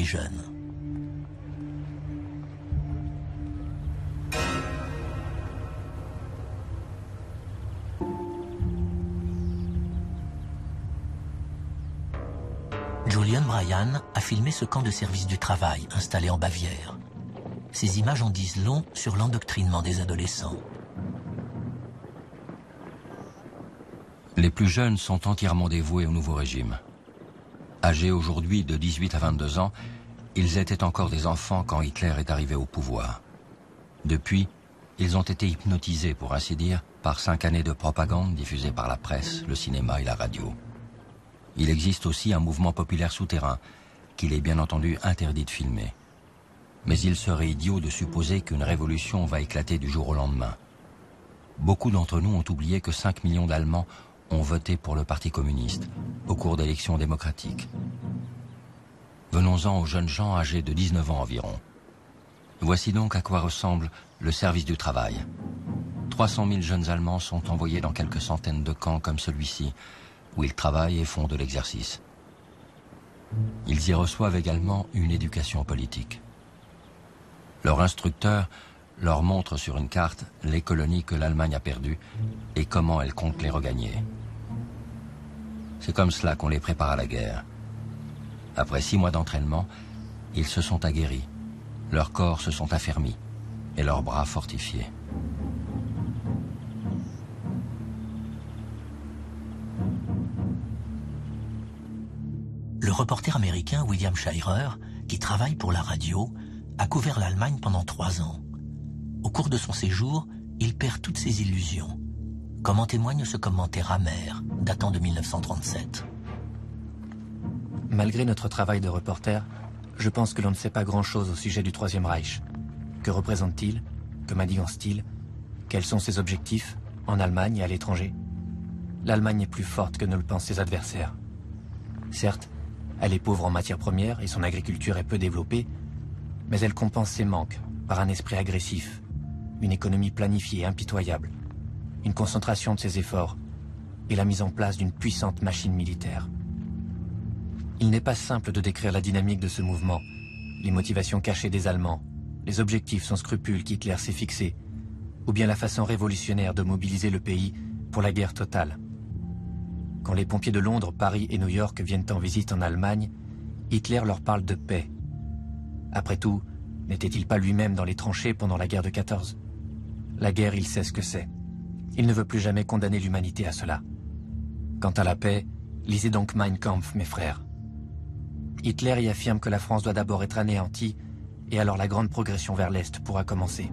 les jeunes. Julian Bryan a filmé ce camp de service du travail installé en Bavière. Ces images en disent long sur l'endoctrinement des adolescents. Les plus jeunes sont entièrement dévoués au nouveau régime. Âgés aujourd'hui de 18 à 22 ans, ils étaient encore des enfants quand Hitler est arrivé au pouvoir. Depuis, ils ont été hypnotisés, pour ainsi dire, par 5 années de propagande diffusée par la presse, le cinéma et la radio. Il existe aussi un mouvement populaire souterrain qu'il est bien entendu interdit de filmer. Mais il serait idiot de supposer qu'une révolution va éclater du jour au lendemain. Beaucoup d'entre nous ont oublié que 5 millions d'Allemands ont voté pour le Parti communiste au cours d'élections démocratiques. Venons-en aux jeunes gens âgés de 19 ans environ. Voici donc à quoi ressemble le service du travail. 300 000 jeunes Allemands sont envoyés dans quelques centaines de camps comme celui-ci, où ils travaillent et font de l'exercice. Ils y reçoivent également une éducation politique. Leur instructeur leur montre sur une carte les colonies que l'Allemagne a perdues et comment elle compte les regagner. C'est comme cela qu'on les prépare à la guerre. Après 6 mois d'entraînement, ils se sont aguerris, leurs corps se sont affermis et leurs bras fortifiés. Le reporter américain William Shirer, qui travaille pour la radio, a couvert l'Allemagne pendant 3 ans. Au cours de son séjour, il perd toutes ses illusions, comme en témoigne ce commentaire amer, datant de 1937. Malgré notre travail de reporter, je pense que l'on ne sait pas grand-chose au sujet du Troisième Reich. Que représente-t-il? Que manigance-t-il? Quels sont ses objectifs, en Allemagne et à l'étranger? L'Allemagne est plus forte que ne le pensent ses adversaires. Certes, elle est pauvre en matières premières et son agriculture est peu développée, mais elle compense ses manques par un esprit agressif, une économie planifiée et impitoyable, une concentration de ses efforts et la mise en place d'une puissante machine militaire. Il n'est pas simple de décrire la dynamique de ce mouvement, les motivations cachées des Allemands, les objectifs sans scrupules qu'Hitler s'est fixés, ou bien la façon révolutionnaire de mobiliser le pays pour la guerre totale. Quand les pompiers de Londres, Paris et New York viennent en visite en Allemagne, Hitler leur parle de paix. Après tout, n'était-il pas lui-même dans les tranchées pendant la guerre de 14? La guerre, il sait ce que c'est. Il ne veut plus jamais condamner l'humanité à cela. Quant à la paix, lisez donc Mein Kampf, mes frères. Hitler y affirme que la France doit d'abord être anéantie, et alors la grande progression vers l'Est pourra commencer.